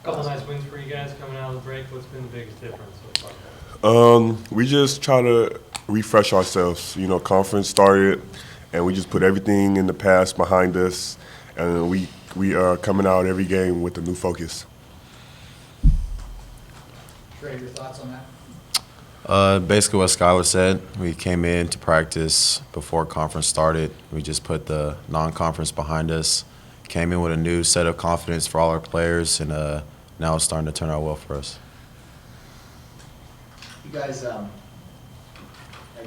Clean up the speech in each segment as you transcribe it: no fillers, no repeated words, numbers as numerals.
Couple nice wins for you guys coming out of the break. What's been the biggest difference so far? We just try to refresh ourselves. You know, conference started, and we just put everything in the past behind us, and we are coming out every game with a new focus. Trey, your thoughts on that? Basically what Skylar said. We came in to practice before conference started. We just put the non-conference behind us, came in with a new set of confidence for all our players, and now it's starting to turn out well for us. You guys had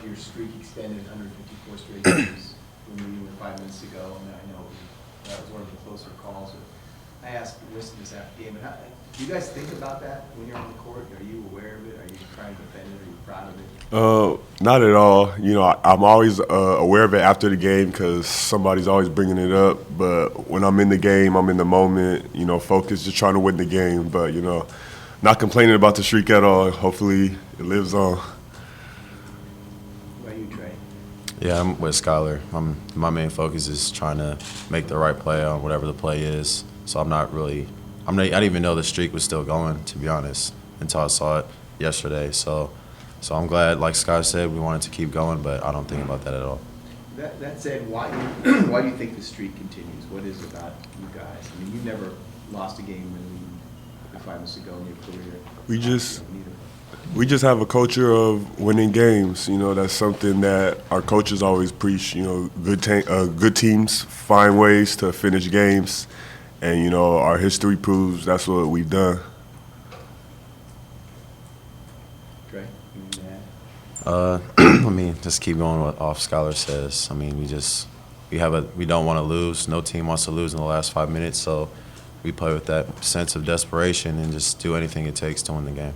your streak extended 154 straight games when we were 5 minutes ago, and I know that was one of the closer calls. I asked this after the game, but do you guys think about that when you're on the court? Are you aware of it? Are you trying to defend it? Are you proud of it? Not at all. You know, I'm always aware of it after the game because somebody's always bringing it up. But when I'm in the game, I'm in the moment. You know, focused, just trying to win the game. But you know, not complaining about the streak at all. Hopefully, it lives on. What about you, Trey? Yeah, I'm with Skylar. My main focus is trying to make the right play on whatever the play is. So I didn't even know the streak was still going, to be honest, until I saw it yesterday. So I'm glad, like Sky said, we wanted to keep going, but I don't think about that at all. That said, why do you think the streak continues? What is it about you guys? I mean, you never lost a game in 5 minutes ago in your career. We just have a culture of winning games. You know, that's something that our coaches always preach. You know, good teams find ways to finish games. And, you know, our history proves that's what we've done. Trey, you want to add? I mean, just keep going what off Skylar says. I mean, we don't want to lose. No team wants to lose in the last 5 minutes, so we play with that sense of desperation and just do anything it takes to win the game.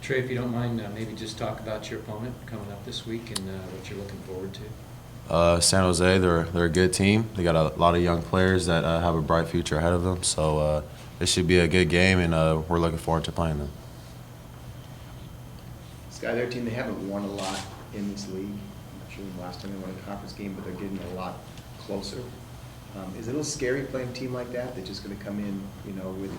Trey, if you don't mind, maybe just talk about your opponent coming up this week and what you're looking forward to. San Jose, they're a good team. They got a lot of young players that have a bright future ahead of them. So it should be a good game, and we're looking forward to playing them. Sky, their team, they haven't won a lot in this league. I'm not sure when the last time they won a conference game, but they're getting a lot closer. Is it a little scary playing a team like that that's just going to come in, you know, with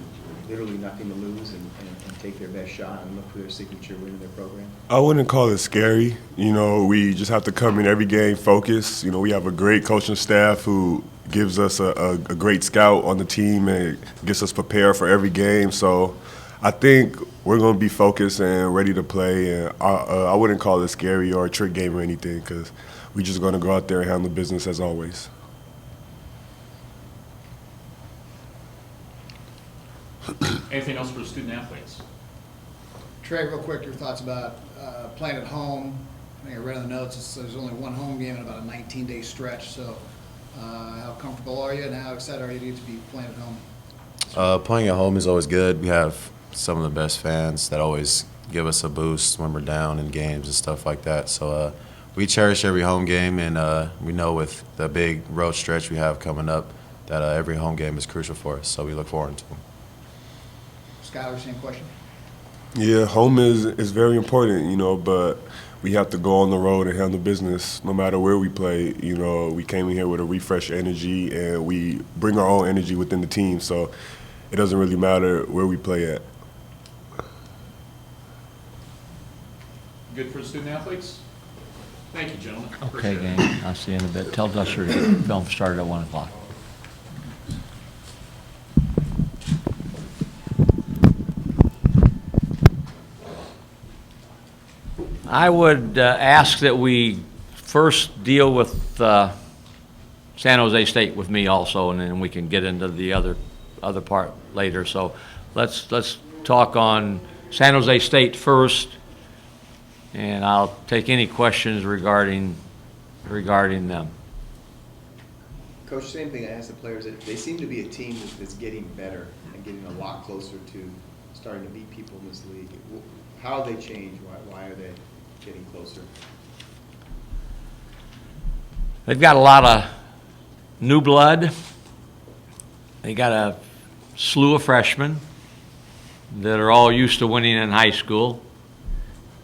literally nothing to lose and take their best shot and look for their signature win in their program? I wouldn't call it scary. You know, we just have to come in every game focused. You know, we have a great coaching staff who gives us a great scout on the team and gets us prepared for every game. So I think we're going to be focused and ready to play. And I wouldn't call it scary or a trick game or anything because we're just going to go out there and handle business as always. Anything else for the student athletes? Trey, real quick, your thoughts about playing at home. I think I read in the notes there's only one home game in about a 19-day stretch. So how comfortable are you and how excited are you to get to be playing at home? Playing at home is always good. We have some of the best fans that always give us a boost when we're down in games and stuff like that. So we cherish every home game, and we know with the big road stretch we have coming up that every home game is crucial for us. So we look forward to them. Skylar, same question. Yeah, home is very important, you know, but we have to go on the road and handle business no matter where we play. You know, we came in here with a refreshed energy, and we bring our own energy within the team, so it doesn't really matter where we play at. Good for the student athletes? Thank you, gentlemen. Okay, Appreciate it. gang. I'll see you in a bit. Tell Dusher to get the film started at 1 o'clock. I would ask that we first deal with San Jose State with me also, and then we can get into the other part later. So let's talk on San Jose State first, and I'll take any questions regarding them. Coach, same thing I asked the players. They seem to be a team that's getting better and getting a lot closer to starting to beat people in this league. How have they changed? Why are they getting closer? They've got a lot of new blood. They got a slew of freshmen that are all used to winning in high school.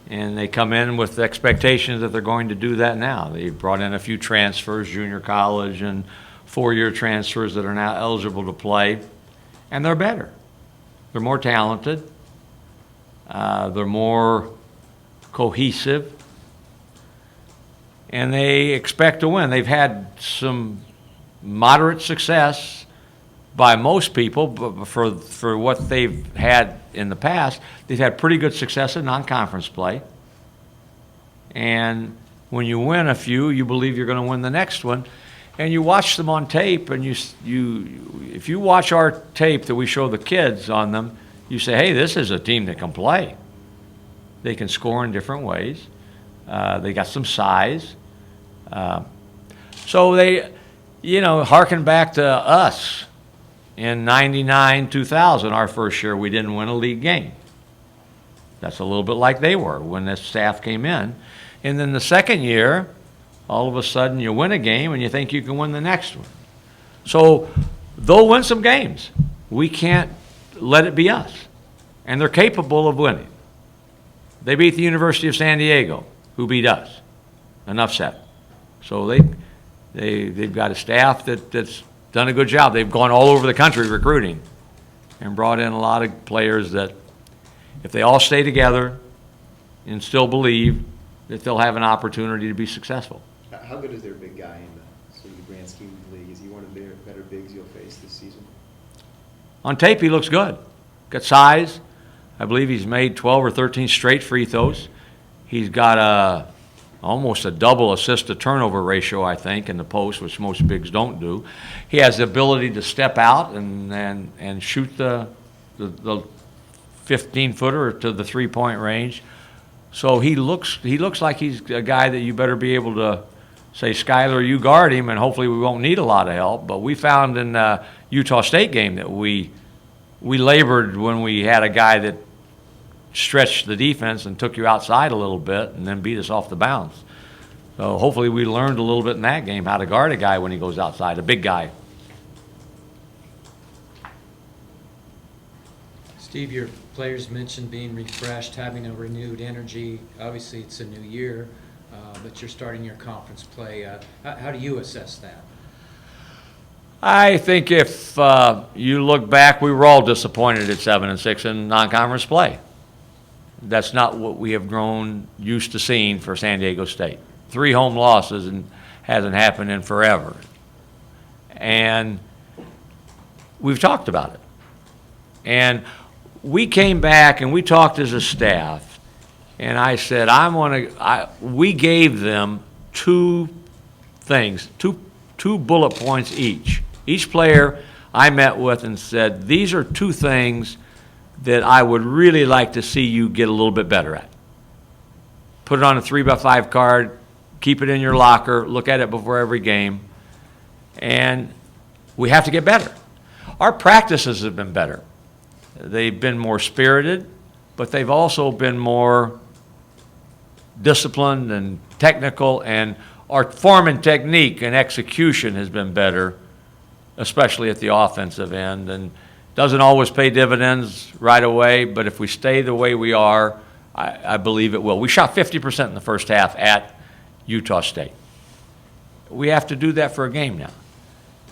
And they come in with expectations that they're going to do that now. They brought in a few transfers, junior college and four-year transfers that are now eligible to play, and they're better. They're more talented. They're more cohesive. And they expect to win. They've had some moderate success by most people, but for what they've had in the past, they've had pretty good success in non-conference play. And when you win a few, you believe you're going to win the next one. And you watch them on tape, and if you watch our tape that we show the kids on them, you say, hey, this is a team that can play. They can score in different ways. They got some size. So they, harken back to us. In 99, 2000, our first year, we didn't win a league game. That's a little bit like they were when this staff came in. And then the second year, all of a sudden you win a game and you think you can win the next one. So they'll win some games. We can't let it be us. And they're capable of winning. They beat the University of San Diego, who beat us. Enough said. So they've got a staff that's done a good job. They've gone all over the country recruiting and brought in a lot of players that, if they all stay together and still believe, that they'll have an opportunity to be successful. How good is their big guy in the sort of the grand scheme of the league? Is he one of the better bigs you'll face this season? On tape, he looks good. Got size. I believe he's made 12 or 13 straight free throws. He's got almost a double assist-to-turnover ratio, I think, in the post, which most bigs don't do. He has the ability to step out and shoot the 15-footer to the three-point range. So he looks like he's a guy that you better be able to say, Skyler, you guard him, and hopefully we won't need a lot of help. But we found in the Utah State game that we labored when we had a guy that stretched the defense and took you outside a little bit and then beat us off the bounce. So hopefully we learned a little bit in that game how to guard a guy when he goes outside, a big guy. Steve, your players mentioned being refreshed, having a renewed energy. Obviously, it's a new year, but you're starting your conference play. How do you assess that? I think if you look back, we were all disappointed at 7-6 in non-conference play. That's not what we have grown used to seeing for San Diego State. 3 home losses and hasn't happened in forever. And we've talked about it. And we came back and we talked as a staff, and I said, we gave them 2 things, two bullet points each. Each player I met with and said, these are 2 things that I would really like to see you get a little bit better at. Put it on a 3x5 card, keep it in your locker, look at it before every game, and we have to get better. Our practices have been better. They've been more spirited, but they've also been more disciplined and technical, and our form and technique and execution has been better, especially at the offensive end. And doesn't always pay dividends right away, but if we stay the way we are, I believe it will. We shot 50% in the first half at Utah State. We have to do that for a game now.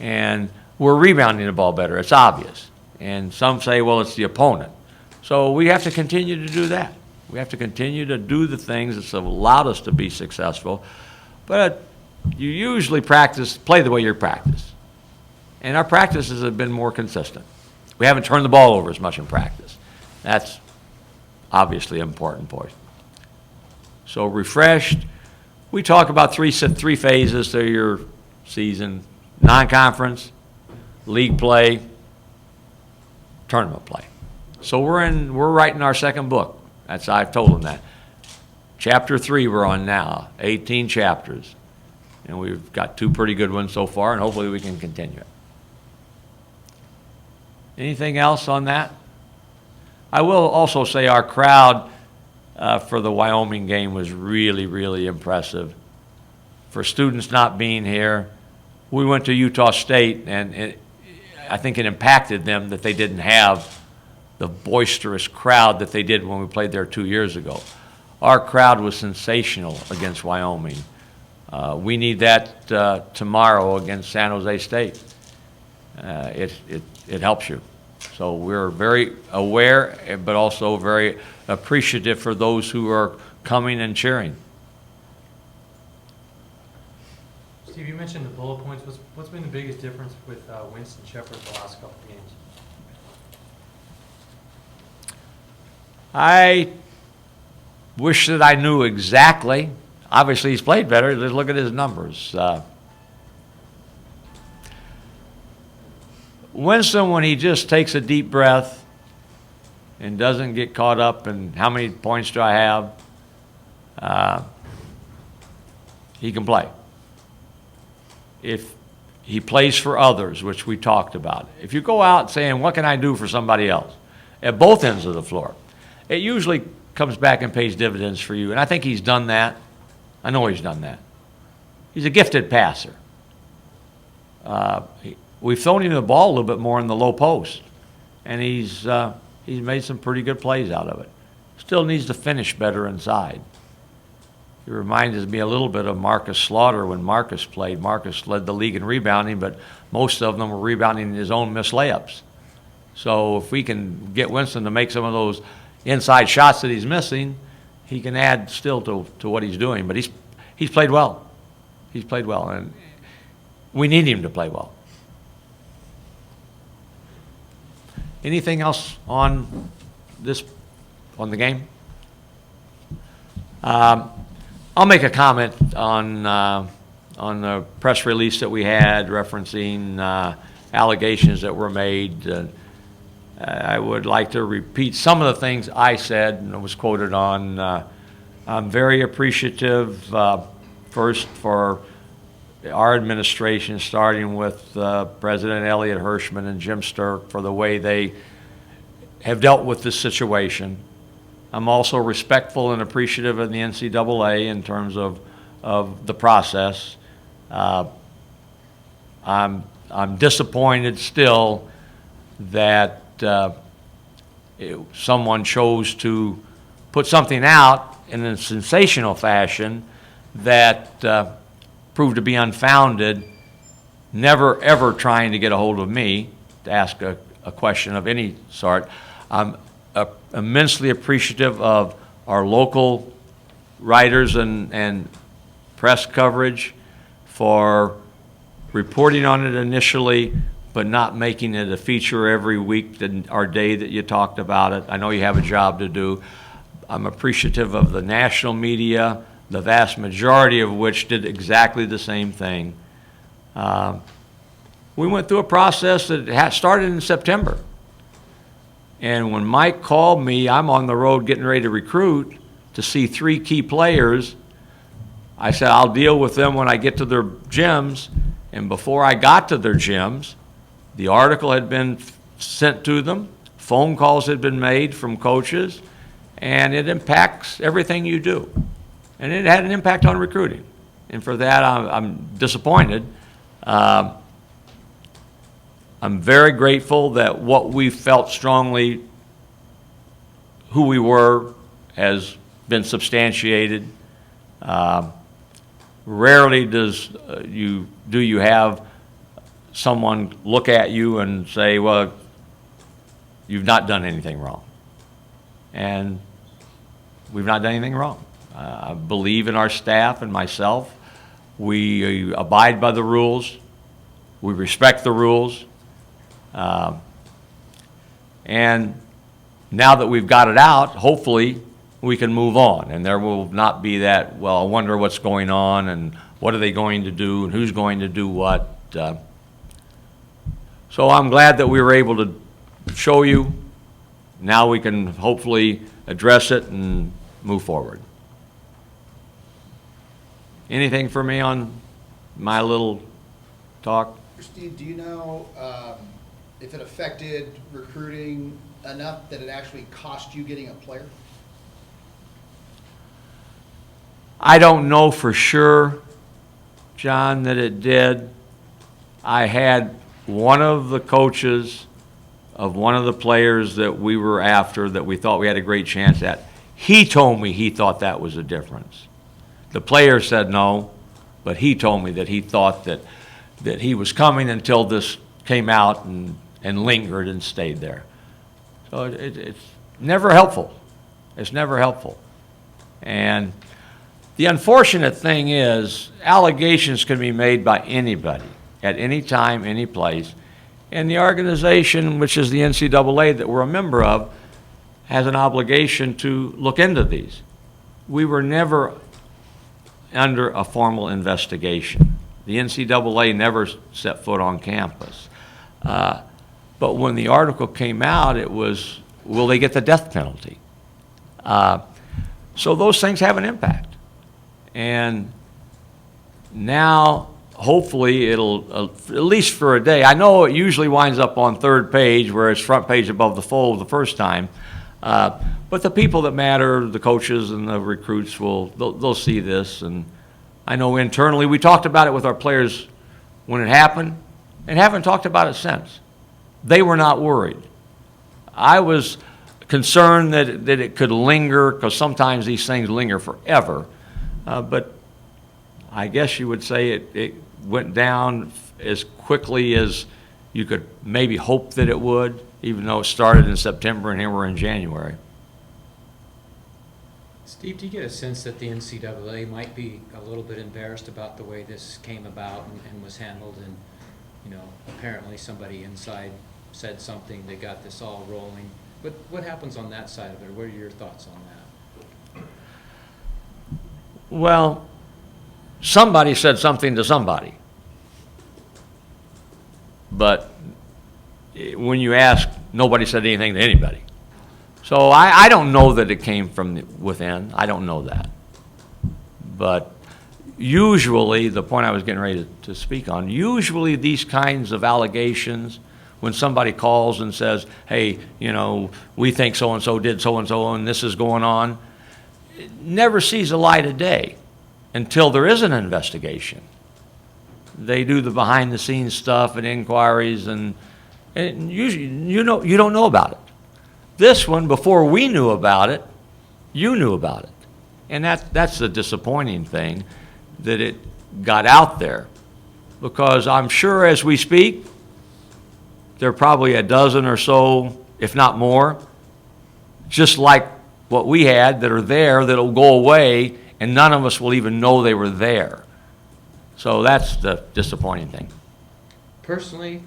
And we're rebounding the ball better. It's obvious. And some say, well, it's the opponent. So we have to continue to do that. We have to continue to do the things that have allowed us to be successful. But you usually play the way you practice. And our practices have been more consistent. We haven't turned the ball over as much in practice. That's obviously an important point. So refreshed. We talk about three phases to your season: non-conference, league play, tournament play. So we're writing our second book. I've told them that. Chapter 3 we're on now, 18 chapters. And we've got 2 pretty good ones so far, and hopefully we can continue it. Anything else on that? I will also say our crowd for the Wyoming game was really, really impressive. For students not being here, we went to Utah State, and I think it impacted them that they didn't have the boisterous crowd that they did when we played there 2 years ago. our crowd was sensational against Wyoming. We need that tomorrow against San Jose State. It helps you. So we're very aware, but also very appreciative for those who are coming and cheering. Steve, you mentioned the bullet points. What's been the biggest difference with Winston Shepard the last couple of games? I wish that I knew exactly. Obviously, he's played better. Just look at his numbers. Winston, when he just takes a deep breath and doesn't get caught up in how many points do I have, he can play. If he plays for others, which we talked about. If you go out saying, what can I do for somebody else? At both ends of the floor, it usually comes back and pays dividends for you. And I think he's done that. I know he's done that. He's a gifted passer. We've thrown him the ball a little bit more in the low post, and he's made some pretty good plays out of it. Still needs to finish better inside. He reminds me a little bit of Marcus Slaughter when Marcus played. Marcus led the league in rebounding, but most of them were rebounding his own missed layups. So if we can get Winston to make some of those inside shots that he's missing, he can add still to what he's doing. But he's played well. He's played well, and we need him to play well. Anything else on the game? I'll make a comment on the press release that we had referencing allegations that were made. I would like to repeat some of the things I said and was quoted on. I'm very appreciative, first, for our administration, starting with President Elliot Hirschman and Jim Sturk, for the way they have dealt with this situation. I'm also respectful and appreciative of the NCAA in terms of the process. I'm disappointed still that someone chose to put something out in a sensational fashion that proved to be unfounded, never ever trying to get a hold of me to ask a question of any sort. I'm immensely appreciative of our local writers and press coverage for reporting on it initially, but not making it a feature every week or day that you talked about it. I know you have a job to do. I'm appreciative of the national media, the vast majority of which did exactly the same thing. We went through a process that started in September. And when Mike called me, I'm on the road getting ready to recruit to see 3 key players. I said, I'll deal with them when I get to their gyms. And before I got to their gyms, the article had been sent to them, phone calls had been made from coaches, and it impacts everything you do. And it had an impact on recruiting. And for that, I'm disappointed. I'm very grateful that what we felt strongly, who we were, has been substantiated. Rarely do you have someone look at you and say, well, you've not done anything wrong. And we've not done anything wrong. I believe in our staff and myself. We abide by the rules. We respect the rules. And now that we've got it out, hopefully we can move on. And there will not be that, well, I wonder what's going on and what are they going to do and who's going to do what. So I'm glad that we were able to show you. Now we can hopefully address it and move forward. Anything for me on my little talk? Steve, do you know if it affected recruiting enough that it actually cost you getting a player? I don't know for sure, John, that it did. I had one of the coaches of one of the players that we were after that we thought we had a great chance at. He told me he thought that was a difference. The player said no, but he told me that he thought that he was coming until this came out and lingered and stayed there. So it's never helpful. It's never helpful. And the unfortunate thing is, allegations can be made by anybody, at any time, any place. And the organization, which is the NCAA that we're a member of, has an obligation to look into these. We were never under a formal investigation. The NCAA never set foot on campus. But when the article came out, it was, will they get the death penalty? So those things have an impact. And now, hopefully, it'll, at least for a day, I know it usually winds up on third page, where it's front page above the fold the first time. But the people that matter, the coaches and the recruits, they'll see this. And I know internally, we talked about it with our players when it happened, and haven't talked about it since. They were not worried. I was concerned that it could linger, because sometimes these things linger forever. But I guess you would say it went down as quickly as you could maybe hope that it would, even though it started in September and here we're in January. Steve, do you get a sense that the NCAA might be a little bit embarrassed about the way this came about and was handled? And, you know, apparently somebody inside said something that got this all rolling. What happens on that side of it? What are your thoughts on that? Well, somebody said something to somebody. But when you ask, nobody said anything to anybody. So I don't know that it came from within. I don't know that. But usually, the point I was getting ready to speak on, usually these kinds of allegations, when somebody calls and says, hey, you know, we think so-and-so did so-and-so and this is going on, it never sees the light of day until there is an investigation. They do the behind-the-scenes stuff and inquiries, and usually you don't know about it. This one, before we knew about it, you knew about it. And that's the disappointing thing, that it got out there. Because I'm sure as we speak, there are probably a dozen or so, if not more, just like what we had, that are there, that'll go away, and none of us will even know they were there. So that's the disappointing thing. Personally,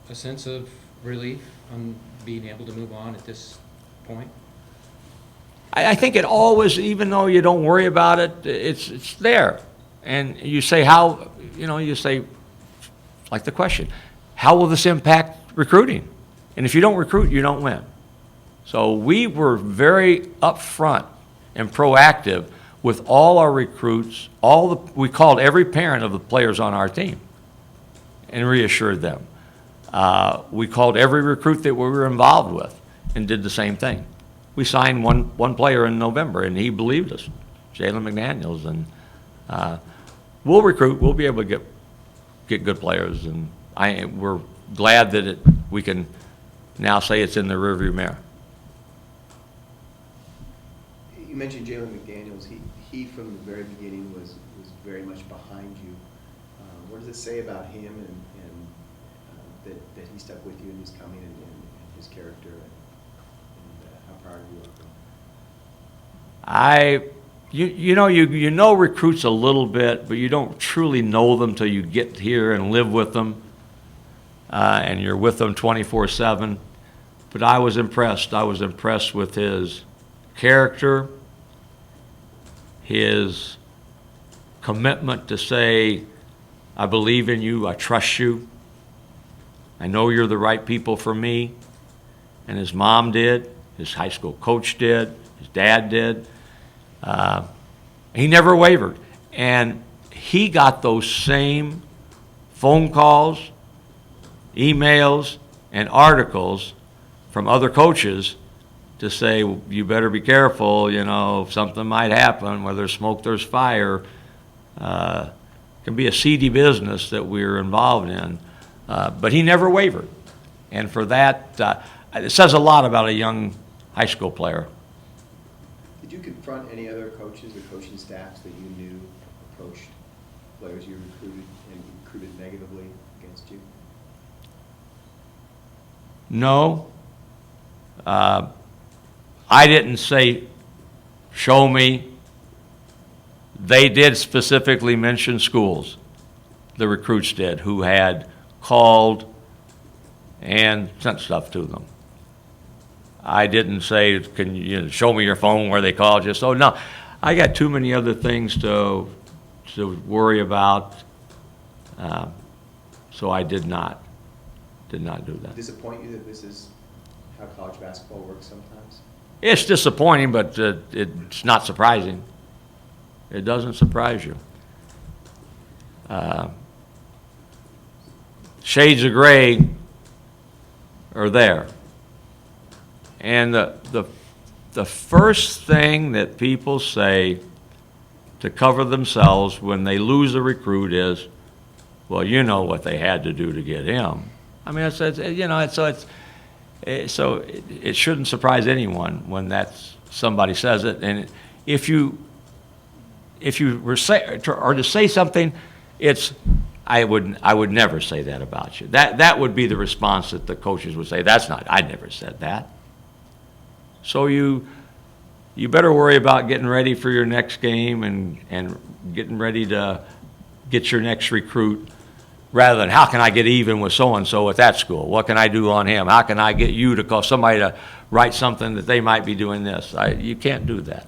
a sense of relief on being able to move on at this point? I think it always, even though you don't worry about it, it's there. And you say how, you say, like the question, how will this impact recruiting? And if you don't recruit, you don't win. So we were very upfront and proactive with all our recruits. We called every parent of the players on our team and reassured them. We called every recruit that we were involved with and did the same thing. We signed one player in November, and he believed us, Jalen McDaniels, and we'll recruit. We'll be able to get good players, and we're glad that we can now say it's in the rearview mirror. You mentioned Jalen McDaniels. He from the very beginning was very much behind you. What does it say about him and that he stuck with you in his coming and his character and how proud you are of him? You know recruits a little bit, but you don't truly know them till you get here and live with them, and you're with them 24/7. But I was impressed. I was impressed with his character, his commitment to say, I believe in you, I trust you, I know you're the right people for me. And his mom did, his high school coach did, his dad did. He never wavered. And he got those same phone calls, emails, and articles from other coaches to say, you better be careful, something might happen, where there's smoke, there's fire. It can be a seedy business that we're involved in. But he never wavered. And for that, it says a lot about a young high school player. Did you front, any other coaches or coaching staffs that you knew approached players you recruited and recruited negatively against you? No. I didn't say, show me. They did specifically mention schools, the recruits did, who had called and sent stuff to them. I didn't say, can you show me your phone where they called you? So no, I got too many other things to worry about, so I did not do that. Disappoint you that this is how college basketball works sometimes? It's disappointing, but it's not surprising. It doesn't surprise you. Shades of gray are there. And the first thing that people say to cover themselves when they lose a recruit is, well, you know what they had to do to get him. I mean, it shouldn't surprise anyone when somebody says it. And if you were to say something, I would never say that about you. That would be the response that the coaches would say. I never said that. So you better worry about getting ready for your next game and getting ready to get your next recruit, rather than how can I get even with so-and-so at that school? What can I do on him? How can I get you to call somebody to write something that they might be doing this? You can't do that.